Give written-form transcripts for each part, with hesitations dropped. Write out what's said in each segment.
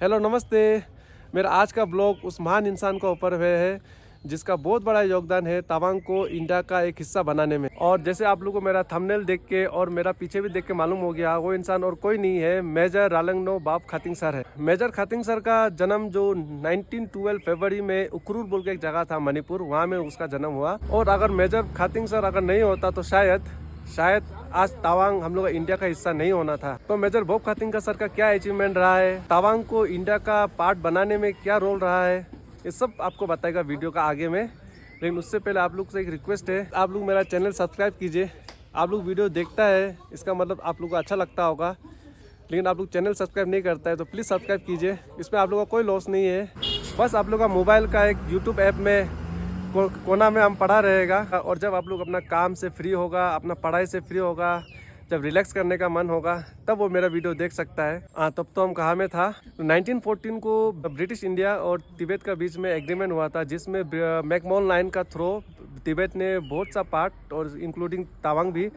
Hello नमस्ते। मेरा आज का ब्लॉग उस महान इंसान के ऊपर है जिसका बहुत बड़ा योगदान है तवांग को इंडिया का एक हिस्सा बनाने में। और जैसे आप लोगों को मेरा थंबनेल देख के और मेरा पीछे भी देख के मालूम हो गया, वो इंसान और कोई नहीं है, मेजर रालंगनो बाप खातिंग सर है। मेजर खातिंग सर का जन्म जो 1912 फरवरी में उकरूर बोल के एक जगह था मणिपुर, वहाँ में उसका जन्म हुआ। और अगर मेजर खातिंग सर अगर नहीं होता तो शायद आज तवांग हम लोग का इंडिया का हिस्सा नहीं होना था। तो मेजर बॉब खातिंग का सर का क्या अचीवमेंट रहा है, तवांग को इंडिया का पार्ट बनाने में क्या रोल रहा है, ये सब आपको बताएगा वीडियो का आगे में। लेकिन उससे पहले आप लोग से एक रिक्वेस्ट है, आप लोग मेरा चैनल सब्सक्राइब कीजिए। आप लोग वीडियो देखता है इसका मतलब आप लोग को अच्छा लगता होगा, लेकिन आप लोग चैनल सब्सक्राइब नहीं करता है तो प्लीज़ सब्सक्राइब कीजिए। इसमें आप लोगों का कोई लॉस नहीं है, बस आप लोग का मोबाइल का एक यूट्यूब ऐप में कोना में हम पढ़ा रहेगा। और जब आप लोग अपना काम से फ्री होगा, अपना पढ़ाई से फ्री होगा, जब रिलैक्स करने का मन होगा, तब वो मेरा वीडियो देख सकता है। तब तो हम कहाँ में था, 1914 को ब्रिटिश इंडिया और तिब्बत का बीच में एग्रीमेंट हुआ था, जिसमें मैकमोहन लाइन का थ्रू तिब्बत ने बहुत सा पार्ट और इंक्लूडिंग तवांग भी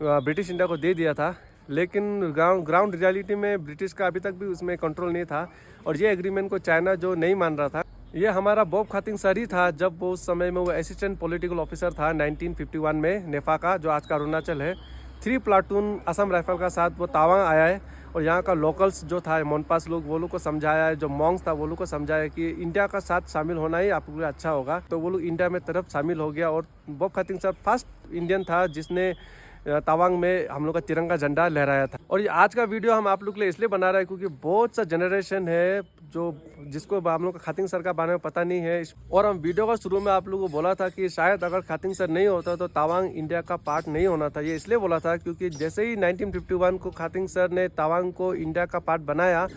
ब्रिटिश इंडिया को दे दिया था। लेकिन ग्राउंड रियलिटी में ब्रिटिश का अभी तक भी उसमें कंट्रोल नहीं था, और ये एग्रीमेंट को चाइना जो नहीं मान रहा था। ये हमारा बॉब खातिंग सर ही था, जब वो उस समय में वो असिस्टेंट पॉलिटिकल ऑफिसर था 1951 में नेफा का, जो आज का अरुणाचल है। 3 प्लाटून असम राइफल का साथ वो तवांग आया है, और यहाँ का लोकल्स जो था मोनपास लोग, वो लोग को समझाया है, जो मॉन्ग्स था वो लोग को समझाया कि इंडिया का साथ शामिल होना ही आप लोग अच्छा होगा। तो वो लोग इंडिया में तरफ शामिल हो गया, और Bob Khathing sir first Indian था जिसने तवांग में हम लोग का तिरंगा झंडा लहराया था। और ये आज का वीडियो हम आप लोग के लिए इसलिए बना रहे हैं क्योंकि बहुत सा जनरेशन है जिसको हम लोग का खातिंग सर का बारे में पता नहीं है। और हम वीडियो का शुरू में आप लोगों को बोला था कि शायद अगर खातिंग सर नहीं होता तो तवांग इंडिया का पार्ट नहीं होना था। ये इसलिए बोला था क्योंकि जैसे ही 1951 को खातिंग सर ने तवांग को इंडिया का पार्ट बनाया,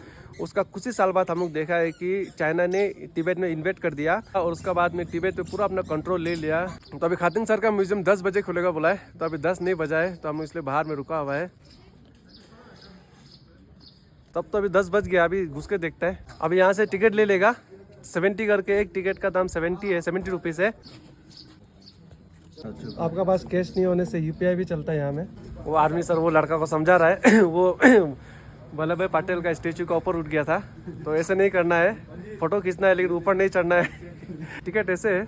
उसका कुछ ही साल बाद हम लोग देखा है कि चाइना ने तिब्बत में इन्वेट कर दिया, और उसका बाद में तिब्बत पे पूरा अपना कंट्रोल ले लिया। तो अभी खातिंग सर का म्यूजियम 10 बजे खुलेगा बोला है, तो अभी 10 नहीं बजा है, तो हम इसलिए बाहर में रुका हुआ है। तब तो अभी 10 बज गया, अभी घुस के देखते हैं। अभी यहाँ से टिकट ले लेगा 70 करके, एक टिकट का दाम 70 रुपीज़ है। आपका पास कैश नहीं होने से यूपीआई भी चलता है यहाँ में। वो आर्मी सर वो लड़का को समझा रहा है वो वल्लभ भाई पटेल का स्टेचू का ऊपर उठ गया था, तो ऐसे नहीं करना है, फोटो खींचना है लेकिन ऊपर नहीं चढ़ना है। टिकट ऐसे है,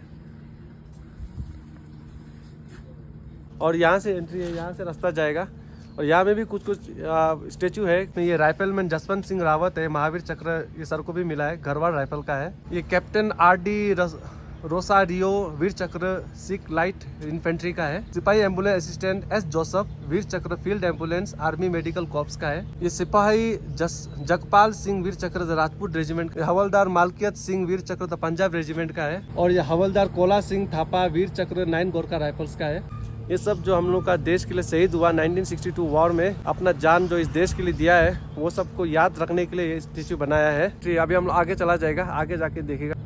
और यहाँ से एंट्री है, यहाँ से रास्ता जाएगा। और यहाँ में भी कुछ स्टेचू है। ये राइफलमैन जसवंत सिंह रावत है, महावीर चक्र ये सर को भी मिला है, गढ़वाल राइफल का है। ये कैप्टन आर.डी. रोसारियो वीर चक्र सिख लाइट इन्फेंट्री का है। सिपाही एम्बुलेंस असिस्टेंट एस जोसेफ वीर चक्र field ambulance army medical corps का है। ये सिपाही जगपाल सिंह वीर चक्र राजपूत रेजिमेंट, हवलदार मालकियत सिंह वीर चक्र पंजाब रेजिमेंट का है। और ये हवलदार कोला सिंह थापा वीर चक्र 9 गोरखा राइफल्स का है। ये सब जो हम लोग का देश के लिए शहीद हुआ 1962 वॉर में, अपना जान जो इस देश के लिए दिया है, वो सबको याद रखने के लिए ये स्टेचू बनाया है। अभी हम लोग आगे चला जाएगा, आगे जाके देखेगा।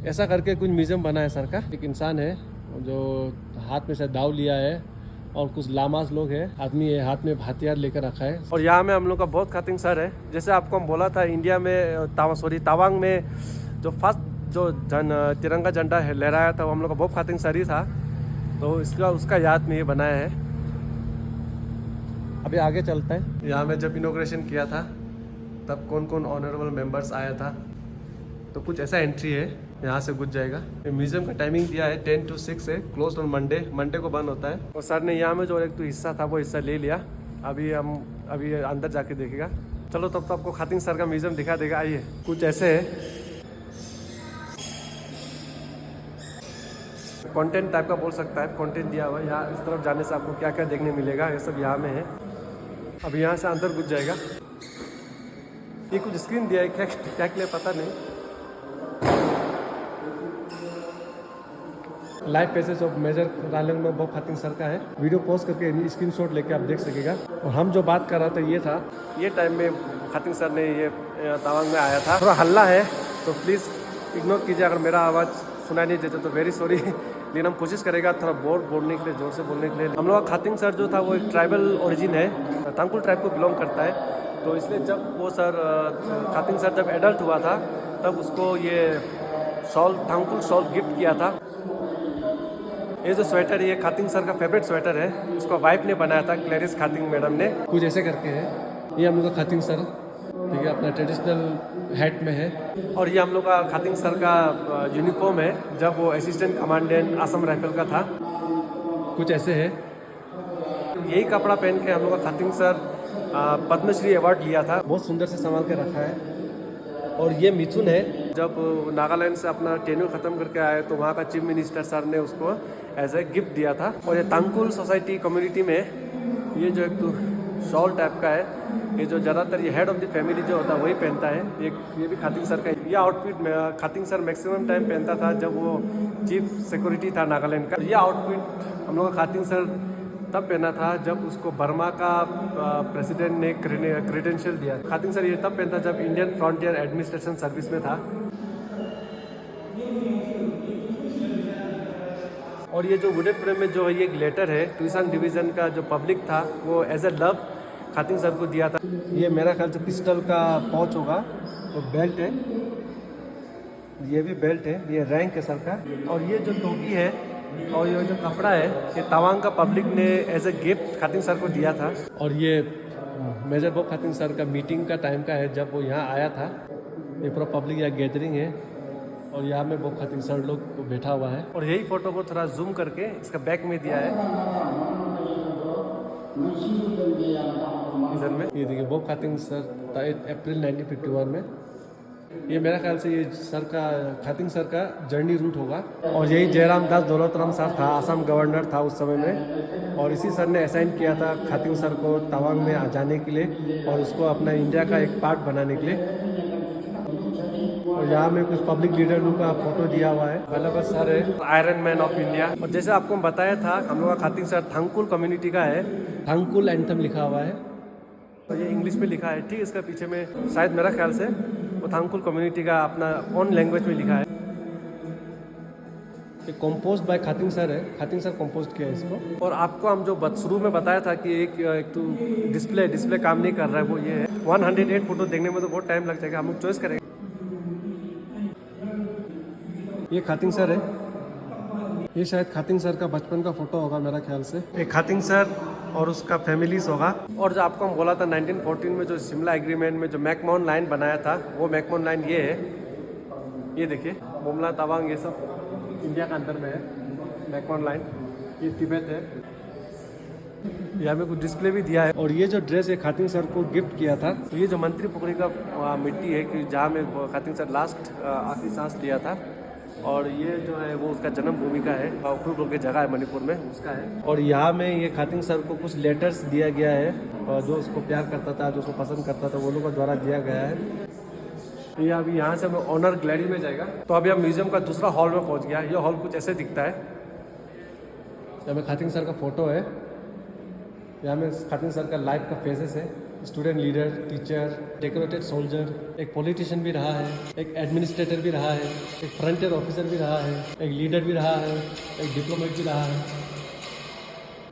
ऐसा करके कुछ म्यूजियम बना है सर का। एक इंसान है जो हाथ में से दाव लिया है, और कुछ लामास लोग हैं, आदमी है हाथ में हथियार लेकर रखा है। और यहाँ में हम लोग का बहुत खातिंग सर है। जैसे आपको हम बोला था इंडिया में तवांग में जो फर्स्ट जो तिरंगा झंडा लहराया था वो हम लोग का बहुत खातिंग सर ही था, तो उसका याद में ये बनाया है। अभी आगे चलता है। यहाँ में जब इनॉग्रेशन किया था तब कौन कौन ऑनरेबल मेंबर्स आया था, तो कुछ ऐसा एंट्री है, यहाँ से घुस जाएगा। म्यूजियम का टाइमिंग दिया है 10 to 6 है, क्लोज ऑन मंडे को बंद होता है। और सर ने यहाँ में जो एक तो हिस्सा था वो हिस्सा ले लिया। अभी अंदर जाके देखेगा। चलो तब तो आपको खातिंग सर का म्यूजियम दिखा देगा। आइए, कुछ ऐसे है, कंटेंट टाइप का बोल सकता है, कंटेंट दिया हुआ है। यहाँ इस तरफ जाने से आपको क्या क्या देखने मिलेगा, ये सब यहाँ में है। अब यहाँ से अंदर घुस जाएगा। ये कुछ स्क्रीन दिया है, क्या के लिए पता नहीं। Live passage of major Ralengnao Bob Khathing sir का है। वीडियो पॉज करके स्क्रीनशॉट लेके आप देख सकेगा। और हम जो बात कर रहा था ये था, ये टाइम में खातिंग सर ने ये तवांग में आया था। थोड़ा हल्ला है तो प्लीज़ इग्नोर कीजिए, अगर मेरा आवाज़ सुनाई नहीं देता तो वेरी सॉरी। लेकिन हम कोशिश करेगा थोड़ा बोलने के लिए, जोर से बोलने के लिए। हम लोग का खातिंग सर जो था वो एक ट्राइबल ओरिजिन है, तांकुल ट्राइब को बिलोंग करता है। तो इसलिए जब वो सर खातिंग सर जब एडल्ट हुआ था तब उसको ये तांकुल शॉल गिफ्ट किया था। ये जो स्वेटर है ये खातिंग सर का फेवरेट स्वेटर है, उसको वाइफ ने बनाया था, क्लैरिस खातिंग मैडम ने। कुछ ऐसे करके है। ये हम लोग का खातिंग सर देखिए अपना ट्रेडिशनल हैट में है। और ये हम लोग का खातिंग सर का यूनिफॉर्म है जब वो असिस्टेंट कमांडेंट असम राइफल का था, कुछ ऐसे है। यही कपड़ा पहन के हम लोग का खातिंग सर पद्मश्री अवार्ड लिया था। बहुत सुंदर से संभाल के रखा है। और ये मिथुन है, जब नागालैंड से अपना टेन्योर ख़त्म करके आए तो वहाँ का चीफ मिनिस्टर सर ने उसको एज ए गिफ्ट दिया था। और ये तांकुल सोसाइटी कम्युनिटी में ये जो एक तो शॉल टाइप का है, ये जो ज़्यादातर ये हेड ऑफ द फैमिली जो होता है वही पहनता है। ये भी खातिंग सर का ये आउटफिट में खातिंग सर मैक्सिमम टाइम पहनता था जब वो चीफ सिक्योरिटी था नागालैंड का। ये आउटफिट हम लोग का खातिंग सर तब पहना था जब उसको बर्मा का प्रेसिडेंट ने क्रेडेंशियल दिया। खातिंग सर ये तब पहनता जब इंडियन फ्रंटियर एडमिनिस्ट्रेशन सर्विस में था। और ये जो वुडन फ्रेम में जो है ये एक लेटर है ट्यूसन डिवीज़न का जो पब्लिक था वो as a love Khathing sir को दिया था। ये मेरा ख्याल से पिस्टल का पाउच होगा। तो बेल्ट है, ये भी बेल्ट है, ये रैंक है सर का। और ये जो टोपी है और ये जो कपड़ा है ये तवांग का पब्लिक ने as a gift Khathing sir को दिया था। और ये मेजर बॉब खातिंग सर का मीटिंग का टाइम का है जब वो यहाँ आया था। ये पूरा पब्लिक यहाँ गैदरिंग है और यहाँ में बॉब खातिंग सर लोग बैठा हुआ है। और यही फोटो को थोड़ा जूम करके इसका बैक में दिया है इधर में। ये देखिए बॉब खातिंग सर अप्रैल 1951 में। ये मेरा ख्याल से ये सर का खातिंग सर का जर्नी रूट होगा। और यही जयराम दास दौलतराम सर था, असम गवर्नर था उस समय में। और इसी सर ने असाइन किया था खातिंग सर को तवांग में आ जाने के लिए और उसको अपना इंडिया का एक पार्ट बनाने के लिए। और यहाँ में कुछ पब्लिक लीडर लोग का फोटो दिया हुआ है। पहला सर है आयरन मैन ऑफ इंडिया। और जैसे आपको बताया था हम लोग का खातिंग सर थांगकुल कम्युनिटी का है। थांगकुल एंथम लिखा हुआ है और ये इंग्लिश में लिखा है। ठीक इसका पीछे में शायद मेरा ख्याल से वो थांगकुल कम्युनिटी का अपना ओन लैंग्वेज में लिखा है। ये कंपोज बाय खातिंग सर है, खातिंग सर कंपोज किया है इसको। और आपको हम जो शुरू में बताया था कि एक तो डिस्प्ले काम नहीं कर रहा है, वो ये है। 108 फोटो देखने में तो बहुत टाइम लग जाएगा, हम लोग चॉइस करेंगे। ये खातिंग सर है, ये शायद खातिंग सर का बचपन का फोटो होगा मेरा ख्याल से। एक खातिंग सर और उसका फैमिलीज होगा। और जो आपको हम बोला था 1914 में जो शिमला एग्रीमेंट में जो मैकमोहन लाइन बनाया था वो मैकमोहन लाइन ये है। ये देखिए बुमला तवांग ये सब इंडिया का अंदर में है मैकमोहन लाइन। ये तिब्बत है। यहाँ में कुछ डिस्प्ले भी दिया है। और ये जो ड्रेस है खातिंग सर को गिफ्ट किया था। तो ये जो मंत्री पोखरी का मिट्टी है कि जहाँ में खातिंग सर लास्ट आखिरी सांस लिया था। और ये जो है वो उसका जन्म भूमि का है, उखरुल बोल के जगह है मणिपुर में, उसका है। और यहाँ में ये खातिंग सर को कुछ लेटर्स दिया गया है और जो उसको प्यार करता था, जो उसको पसंद करता था, वो लोगों के द्वारा दिया गया है। ये अभी यहाँ से हम ऑनर गैलरी में जाएगा। तो अभी हम म्यूजियम का दूसरा हॉल में पहुँच गया। ये हॉल कुछ ऐसे दिखता है। यहाँ में खातिंग सर का फोटो है। यहाँ में खातिंग सर का लाइफ का फेजेस है। Student leader, teacher, decorated soldier, एक पॉलिटिशियन भी रहा है, एक एडमिनिस्ट्रेटर भी रहा है, एक फ्रंटियर ऑफिसर भी रहा है, एक लीडर भी रहा है, एक डिप्लोमेट भी रहा है।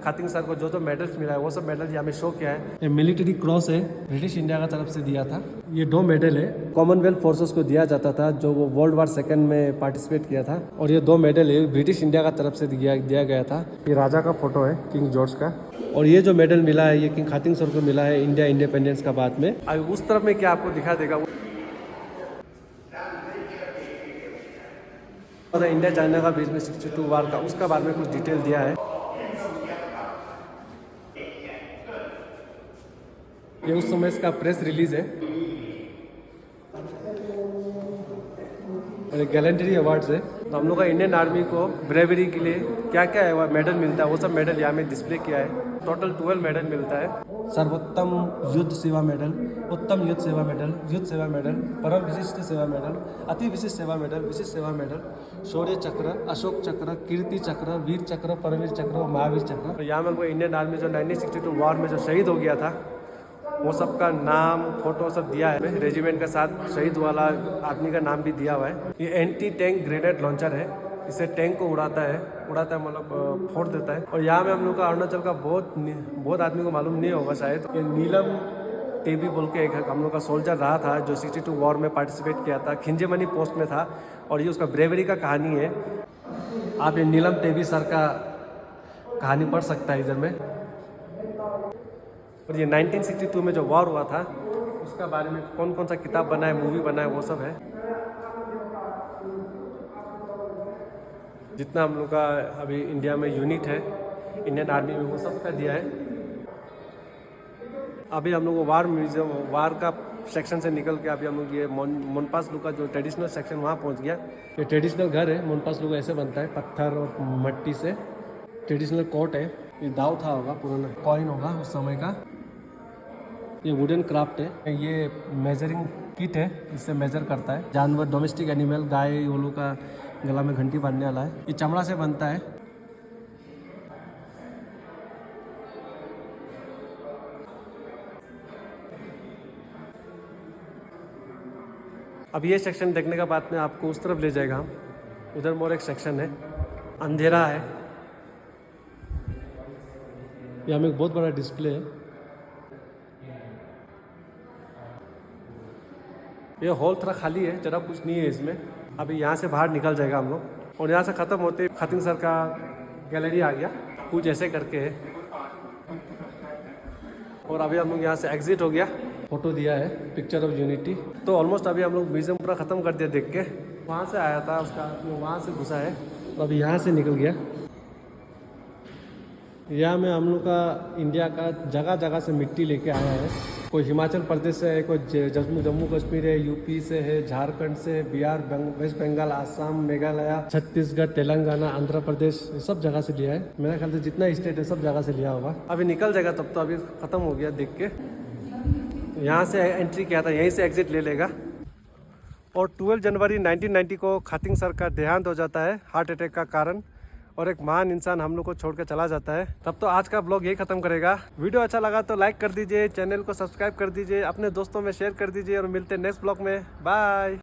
खातिंग सर को जो जो मेडल्स मिला है वो सब मेडल यहाँ में शो किया है। ये मिलिट्री क्रॉस है, ब्रिटिश इंडिया का तरफ से दिया था। ये 2 मेडल है, कॉमनवेल्थ फोर्सेस को दिया जाता था जो वो वर्ल्ड वार सेकेंड में पार्टिसिपेट किया था। और ये 2 मेडल है ब्रिटिश इंडिया का तरफ से दिया गया था। ये राजा का फोटो है, किंग जॉर्ज का। और ये जो मेडल मिला है ये किंग खातिंग सर को मिला है इंडिया इंडिपेंडेंस का बाद में। अब उस तरफ में क्या आपको दिखा देगा और इंडिया चाइना का बीच में 62 वार का, उसका बारे में कुछ डिटेल दिया है। ये उस समय इसका प्रेस रिलीज है। और गैलेंट्री अवार्ड्स है। तो हम लोग का इंडियन आर्मी को ब्रेवरी के लिए क्या क्या है मेडल मिलता है वो सब मेडल यहाँ में डिस्प्ले किया है। टोटल 12 मेडल मिलता है। सर्वोत्तम युद्ध सेवा मेडल, उत्तम युद्ध सेवा मेडल, युद्ध सेवा मेडल, परम विशिष्ट सेवा मेडल, अति विशिष्ट सेवा मेडल, विशिष्ट सेवा मेडल, शौर्य चक्र, अशोक चक्र, कीर्ति चक्र, वीर चक्र, परमवीर चक्र और महावीर चक्र। तो यहाँ में वो इंडियन आर्मी जो 1962 वॉर में जो शहीद हो गया था वो सबका नाम, फोटो सब दिया है। रेजिमेंट के साथ शहीद वाला आदमी का नाम भी दिया हुआ है। ये एंटी टैंक ग्रेनेड लॉन्चर है, इससे टैंक को उड़ाता है मतलब फोड़ देता है। और यहाँ में हम लोग का अरुणाचल का बहुत आदमी को मालूम नहीं होगा शायद, ये नीलम टेबी बोल के एक हम लोग का सोल्जर रहा था जो 62 वॉर में पार्टिसिपेट किया था, खिंजेमनी पोस्ट में था। और ये उसका ब्रेवरी का कहानी है। आप ये नीलम टेबी सर का कहानी पढ़ सकता है इधर में। और ये 1962 में जो वॉर हुआ था उसका बारे में कौन कौन सा किताब बना है, मूवी बना है, वो सब है। जितना हम लोग का अभी इंडिया में यूनिट है इंडियन आर्मी में, वो सब का दिया है। अभी हम लोग को वार म्यूजियम, वार का सेक्शन से निकल के अभी हम लोग ये मोनपासलू का जो ट्रेडिशनल सेक्शन वहाँ पहुँच गया। ये ट्रेडिशनल घर है मोनपासलू का, ऐसे बनता है पत्थर और मट्टी से। ट्रेडिशनल कोट है, ये दाव था होगा, पुराना कॉइन होगा उस समय का। ये वुडन क्राफ्ट है, ये मेजरिंग किट है, इससे मेजर करता है जानवर, डोमेस्टिक एनिमल, गाय, ओलू का गला में घंटी बांधने वाला है। ये चमड़ा से बनता है। अब ये सेक्शन देखने का बाद में आपको उस तरफ ले जाएगा हम। उधर मोर एक सेक्शन है, अंधेरा है। यहाँ में एक बहुत बड़ा डिस्प्ले है। ये हॉल थोड़ा खाली है, ज़रा कुछ नहीं है इसमें। अभी यहाँ से बाहर निकल जाएगा हम लोग, और यहाँ से ख़त्म होते खातिंग सर का गैलरी आ गया, कुछ ऐसे करके है। और अभी हम लोग यहाँ से एग्जिट हो गया। फोटो दिया है, पिक्चर ऑफ यूनिटी। तो ऑलमोस्ट अभी हम लोग म्यूजियम पूरा ख़त्म कर दिया देख के। वहाँ से आया था उसका, वहाँ से घुसा है, तो अभी यहाँ से निकल गया। यहाँ में हम लोग का इंडिया का जगह जगह से मिट्टी लेके आया है। कोई हिमाचल प्रदेश से है, कोई जम्मू कश्मीर है, यूपी से है, झारखंड से, बिहार, वेस्ट बंगाल, आसाम, मेघालय, छत्तीसगढ़, तेलंगाना, आंध्र प्रदेश, सब जगह से लिया है। मेरे ख्याल से जितना स्टेट है सब जगह से लिया होगा। अभी निकल जाएगा तब तो, अभी ख़त्म हो गया देख के। यहाँ से एंट्री किया था, यहीं से एग्जिट ले लेगा। और 12 जनवरी 1990 को खातिंग सर का देहांत हो जाता है हार्ट अटैक का कारण, और एक महान इंसान हम लोग को छोड़ के चला जाता है। तब तो आज का ब्लॉग यही खत्म करेगा। वीडियो अच्छा लगा तो लाइक कर दीजिए, चैनल को सब्सक्राइब कर दीजिए, अपने दोस्तों में शेयर कर दीजिए, और मिलते हैं नेक्स्ट ब्लॉग में। बाय।